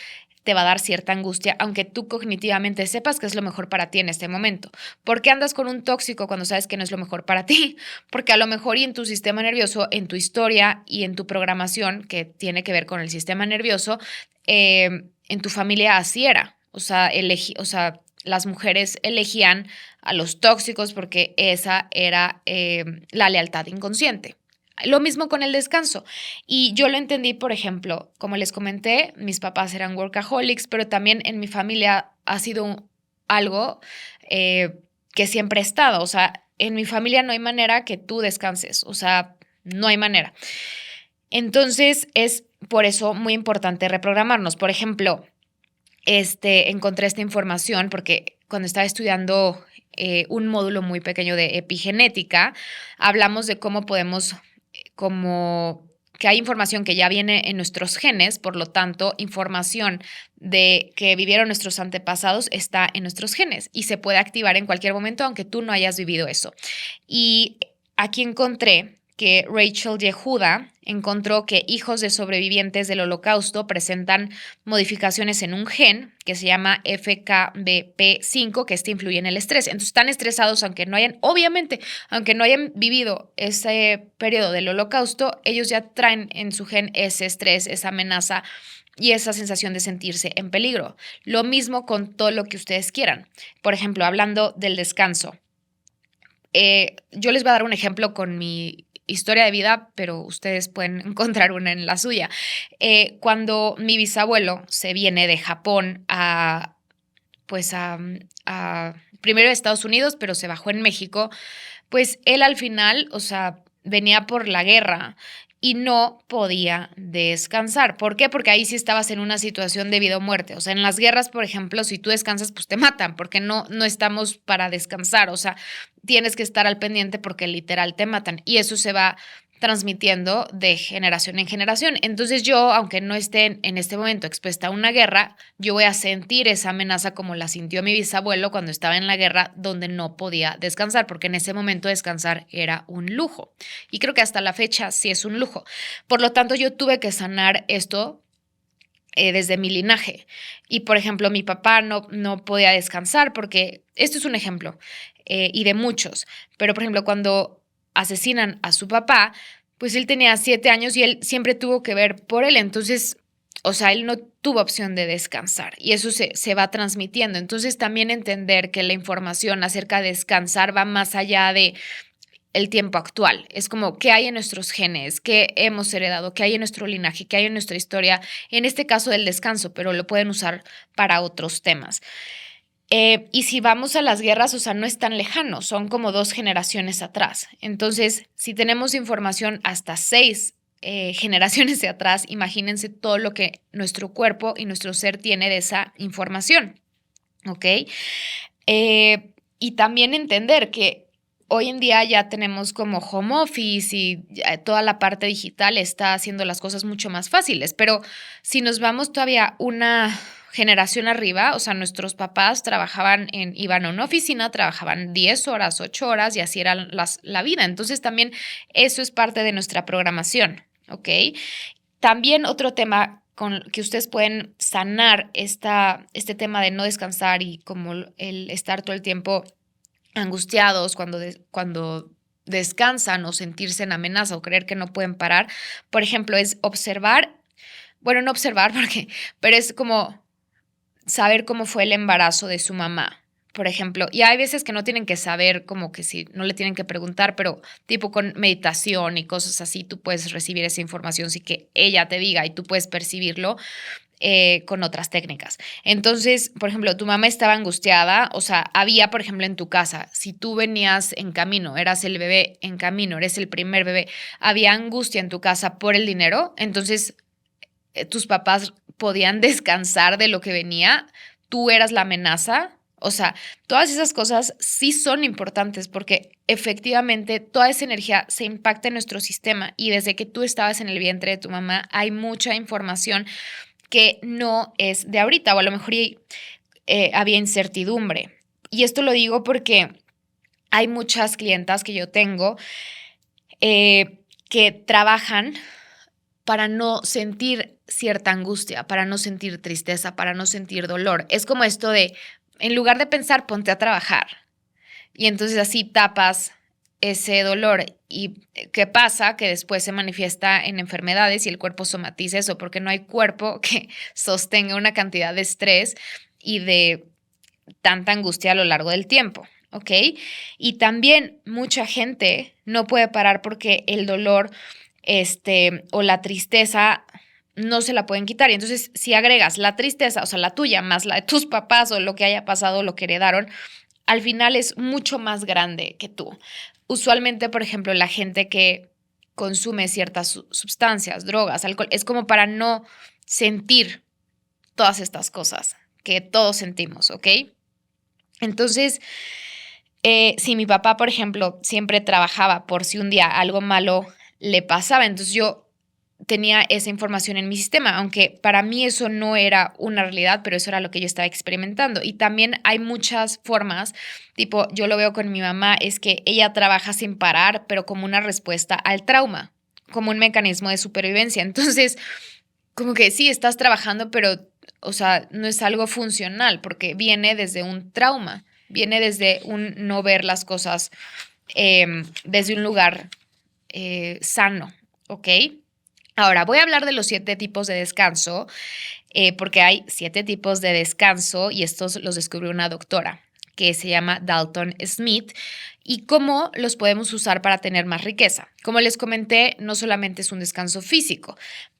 te va a dar cierta angustia, aunque tú cognitivamente sepas que es lo mejor para ti en este momento. ¿Por qué andas con un tóxico cuando sabes que no es lo mejor para ti? Porque a lo mejor y en tu sistema nervioso, en tu historia y en tu programación, que tiene que ver con el sistema nervioso, en tu familia así era. O sea, las mujeres elegían a los tóxicos porque esa era la lealtad inconsciente. Lo mismo con el descanso. Y yo lo entendí, por ejemplo, como les comenté, mis papás eran workaholics, pero también en mi familia ha sido algo que siempre he estado. O sea, en mi familia no hay manera que tú descanses. O sea, no hay manera. Entonces, es por eso muy importante reprogramarnos. Por ejemplo, encontré esta información porque cuando estaba estudiando un módulo muy pequeño de epigenética, hablamos de cómo podemos, como que hay información que ya viene en nuestros genes, por lo tanto, información de que vivieron nuestros antepasados está en nuestros genes y se puede activar en cualquier momento, aunque tú no hayas vivido eso. Y aquí encontré que Rachel Yehuda encontró que hijos de sobrevivientes del Holocausto presentan modificaciones en un gen que se llama FKBP5, que influye en el estrés. Entonces están estresados, obviamente, aunque no hayan vivido ese periodo del Holocausto, ellos ya traen en su gen ese estrés, esa amenaza y esa sensación de sentirse en peligro. Lo mismo con todo lo que ustedes quieran. Por ejemplo, hablando del descanso. Yo les voy a dar un ejemplo con mi historia de vida, pero ustedes pueden encontrar una en la suya. Cuando mi bisabuelo se viene de Japón primero a Estados Unidos, pero se bajó en México, pues él al final, o sea, venía por la guerra y no podía descansar. ¿Por qué? Porque ahí sí estabas en una situación de vida o muerte. O sea, en las guerras, por ejemplo, si tú descansas, pues te matan, porque no estamos para descansar. O sea, tienes que estar al pendiente porque literal te matan. Y eso se va transmitiendo de generación en generación. Entonces yo, aunque no esté en este momento expuesta a una guerra, yo voy a sentir esa amenaza como la sintió mi bisabuelo cuando estaba en la guerra, donde no podía descansar, porque en ese momento descansar era un lujo. Y creo que hasta la fecha sí es un lujo. Por lo tanto, yo tuve que sanar esto desde mi linaje. Y, por ejemplo, mi papá no podía descansar porque, esto es un ejemplo, y de muchos, pero, por ejemplo, cuando asesinan a su papá, pues él tenía 7 años y él siempre tuvo que ver por él. Entonces, o sea, él no tuvo opción de descansar y eso se va transmitiendo. Entonces, también entender que la información acerca de descansar va más allá de el tiempo actual. Es como qué hay en nuestros genes, qué hemos heredado, qué hay en nuestro linaje, qué hay en nuestra historia, en este caso del descanso, pero lo pueden usar para otros temas. Y si vamos a las guerras, o sea, no es tan lejano, son como 2 generaciones atrás. Entonces, si tenemos información hasta 6 generaciones de atrás, imagínense todo lo que nuestro cuerpo y nuestro ser tiene de esa información, ¿ok? Y también entender que hoy en día ya tenemos como home office y toda la parte digital está haciendo las cosas mucho más fáciles, pero si nos vamos todavía una generación arriba, o sea, nuestros papás iban a una oficina, trabajaban 10 horas, 8 horas y así era la vida. Entonces también eso es parte de nuestra programación, ¿ok? También otro tema con que ustedes pueden sanar este tema de no descansar y como el estar todo el tiempo angustiados cuando descansan o sentirse en amenaza o creer que no pueden parar, por ejemplo, es observar, bueno, no observar pero es como saber cómo fue el embarazo de su mamá, por ejemplo. Y hay veces que no tienen que saber, como que si no le tienen que preguntar, pero tipo con meditación y cosas así, tú puedes recibir esa información sin que ella te diga y tú puedes percibirlo con otras técnicas. Entonces, por ejemplo, tu mamá estaba angustiada, o sea, había, por ejemplo, en tu casa, si tú venías en camino, eras el bebé en camino, eres el primer bebé, había angustia en tu casa por el dinero, entonces tus papás podían descansar de lo que venía, tú eras la amenaza. O sea, todas esas cosas sí son importantes porque efectivamente toda esa energía se impacta en nuestro sistema y desde que tú estabas en el vientre de tu mamá hay mucha información que no es de ahorita o a lo mejor había incertidumbre. Y esto lo digo porque hay muchas clientas que yo tengo que trabajan para no sentir cierta angustia, para no sentir tristeza, para no sentir dolor. Es como esto de, en lugar de pensar, ponte a trabajar. Y entonces así tapas ese dolor. ¿Y qué pasa? Que después se manifiesta en enfermedades y el cuerpo somatiza eso, porque no hay cuerpo que sostenga una cantidad de estrés y de tanta angustia a lo largo del tiempo, ¿ok? Y también mucha gente no puede parar porque el dolor o la tristeza no se la pueden quitar. Y entonces, si agregas la tristeza, o sea, la tuya, más la de tus papás o lo que haya pasado, lo que heredaron, al final es mucho más grande que tú. Usualmente, por ejemplo, la gente que consume ciertas sustancias, drogas, alcohol, es como para no sentir todas estas cosas que todos sentimos, ¿ok? Entonces, si mi papá, por ejemplo, siempre trabajaba por si un día algo malo le pasaba, entonces yo tenía esa información en mi sistema, aunque para mí eso no era una realidad, pero eso era lo que yo estaba experimentando. Y también hay muchas formas, tipo, yo lo veo con mi mamá, es que ella trabaja sin parar, pero como una respuesta al trauma, como un mecanismo de supervivencia. Entonces, como que sí, estás trabajando, pero, o sea, no es algo funcional, porque viene desde un trauma, viene desde un no ver las cosas desde un lugar sano, ¿ok? Ahora, voy a hablar de los 7 tipos de descanso, porque hay 7 tipos de descanso y estos los descubrió una doctora que se llama Dalton Smith y cómo los podemos usar para tener más riqueza. Como les comenté, no solamente es un descanso físico,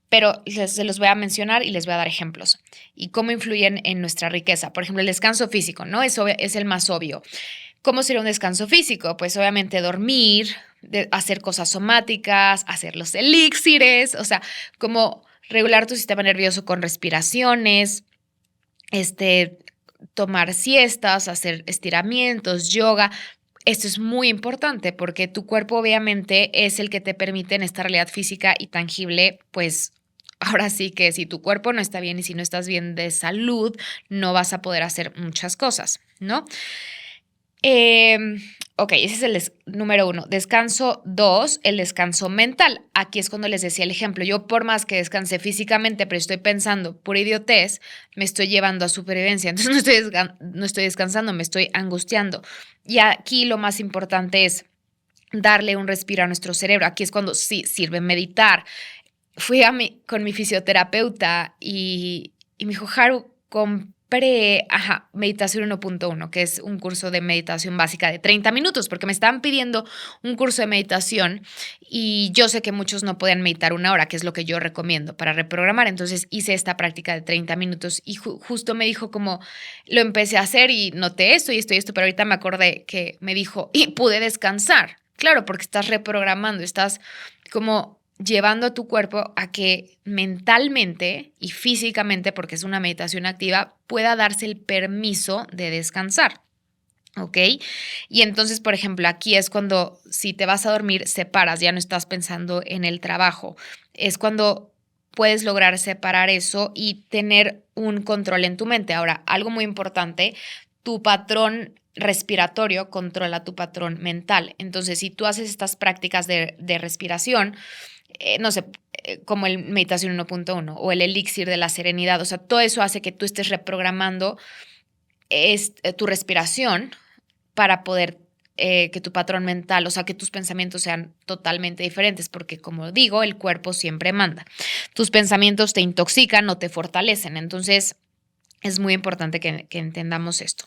pero se los voy a mencionar y les voy a dar ejemplos y cómo influyen en nuestra riqueza. Por ejemplo, el descanso físico, ¿no? Es el más obvio. ¿Cómo sería un descanso físico? Pues obviamente dormir, hacer cosas somáticas, hacer los elixires, o sea, como regular tu sistema nervioso con respiraciones, tomar siestas, hacer estiramientos, yoga. Esto es muy importante porque tu cuerpo obviamente es el que te permite en esta realidad física y tangible, pues ahora sí que si tu cuerpo no está bien y si no estás bien de salud, no vas a poder hacer muchas cosas, ¿no? Ok, ese es el número 1. Descanso 2, el descanso mental. Aquí es cuando les decía el ejemplo. Yo por más que descanse físicamente, pero estoy pensando por idiotez, me estoy llevando a supervivencia. Entonces no estoy descansando, me estoy angustiando. Y aquí lo más importante es darle un respiro a nuestro cerebro. Aquí es cuando sí sirve meditar. Fui con mi fisioterapeuta y me dijo, Haru, Meditación 1.1, que es un curso de meditación básica de 30 minutos, porque me estaban pidiendo un curso de meditación y yo sé que muchos no pueden meditar 1 hora, que es lo que yo recomiendo para reprogramar. Entonces hice esta práctica de 30 minutos y justo me dijo como, lo empecé a hacer y noté esto y esto y esto, pero ahorita me acordé que me dijo, y pude descansar. Claro, porque estás reprogramando, estás como llevando a tu cuerpo a que mentalmente y físicamente, porque es una meditación activa, pueda darse el permiso de descansar. ¿Ok? Y entonces, por ejemplo, aquí es cuando si te vas a dormir, separas, ya no estás pensando en el trabajo. Es cuando puedes lograr separar eso y tener un control en tu mente. Ahora, algo muy importante, tu patrón respiratorio controla tu patrón mental. Entonces, si tú haces estas prácticas de respiración, no sé, como el Meditación 1.1 o el elixir de la serenidad, o sea, todo eso hace que tú estés reprogramando tu respiración para poder que tu patrón mental, o sea, que tus pensamientos sean totalmente diferentes, porque como digo, el cuerpo siempre manda. Tus pensamientos te intoxican o te fortalecen, entonces es muy importante que entendamos esto.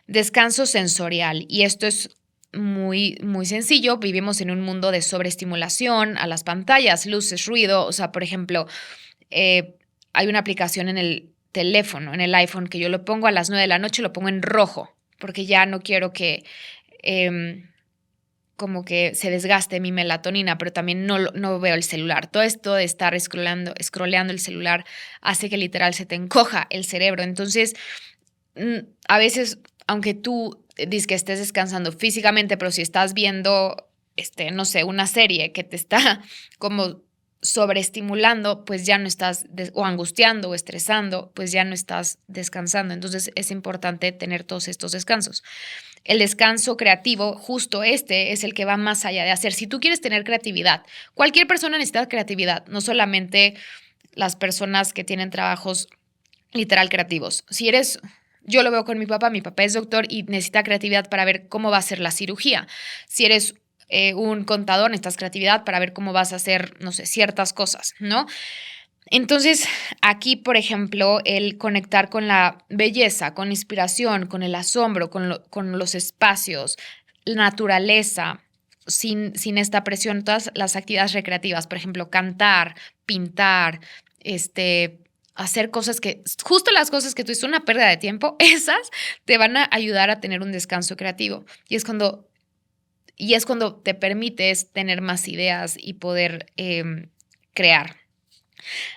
Descanso sensorial, y esto es muy, muy sencillo. Vivimos en un mundo de sobreestimulación a las pantallas, luces, ruido. O sea, por ejemplo, hay una aplicación en el teléfono, en el iPhone, que yo lo pongo a las 9 de la noche, lo pongo en rojo, porque ya no quiero que como que se desgaste mi melatonina, pero también no veo el celular. Todo esto de estar scrolleando el celular hace que literal se te encoja el cerebro. Entonces, a veces, aunque tú dices que estés descansando físicamente, pero si estás viendo, no sé, una serie que te está como sobreestimulando, pues ya no estás, o angustiando o estresando, pues ya no estás descansando. Entonces es importante tener todos estos descansos. El descanso creativo, justo este, es el que va más allá de hacer. Si tú quieres tener creatividad, cualquier persona necesita creatividad, no solamente las personas que tienen trabajos literal creativos. Yo lo veo con mi papá es doctor y necesita creatividad para ver cómo va a ser la cirugía. Si eres un contador, necesitas creatividad para ver cómo vas a hacer, no sé, ciertas cosas, ¿no? Entonces, aquí, por ejemplo, el conectar con la belleza, con la inspiración, con el asombro, con los espacios, la naturaleza, sin esta presión, todas las actividades recreativas, por ejemplo, cantar, pintar, hacer cosas justo las cosas que tú dices, una pérdida de tiempo, esas te van a ayudar a tener un descanso creativo. Y es cuando te permites tener más ideas y poder crear.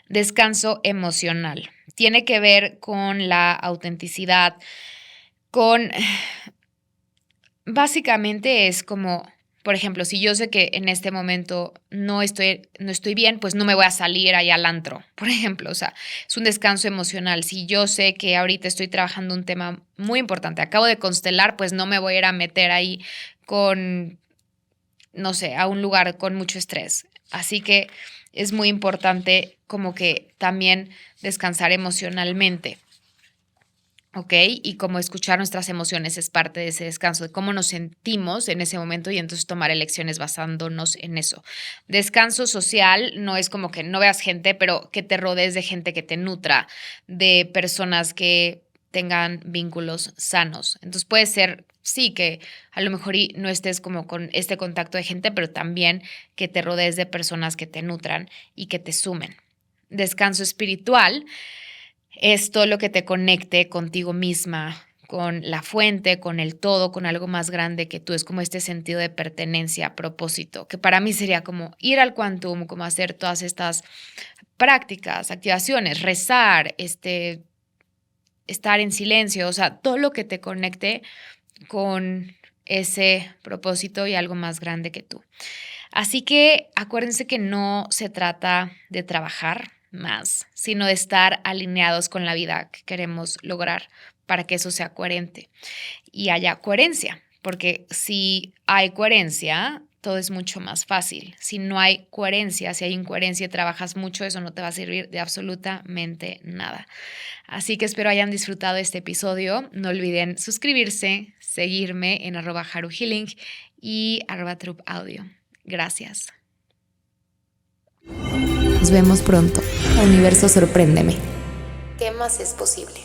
Descanso emocional. Tiene que ver con la autenticidad, básicamente es como, por ejemplo, si yo sé que en este momento no estoy bien, pues no me voy a salir allá al antro, por ejemplo. O sea, es un descanso emocional. Si yo sé que ahorita estoy trabajando un tema muy importante, acabo de constelar, pues no me voy a ir a meter ahí no sé, a un lugar con mucho estrés. Así que es muy importante como que también descansar emocionalmente. ¿Ok? Y como escuchar nuestras emociones es parte de ese descanso, de cómo nos sentimos en ese momento y entonces tomar elecciones basándonos en eso. Descanso social no es como que no veas gente, pero que te rodees de gente que te nutra, de personas que tengan vínculos sanos. Entonces puede ser, sí, que a lo mejor y no estés como con este contacto de gente, pero también que te rodees de personas que te nutran y que te sumen. Descanso espiritual es todo lo que te conecte contigo misma, con la fuente, con el todo, con algo más grande que tú. Es como este sentido de pertenencia, propósito, que para mí sería como ir al Quantum, como hacer todas estas prácticas, activaciones, rezar, estar en silencio, o sea, todo lo que te conecte con ese propósito y algo más grande que tú. Así que acuérdense que no se trata de trabajar más, sino de estar alineados con la vida que queremos lograr para que eso sea coherente y haya coherencia, porque si hay coherencia, todo es mucho más fácil. Si no hay coherencia, si hay incoherencia y trabajas mucho, eso no te va a servir de absolutamente nada. Así que espero hayan disfrutado este episodio. No olviden suscribirse, seguirme en @haruhealing y @trupaudio. Gracias. Nos vemos pronto. Universo, sorpréndeme. ¿Qué más es posible?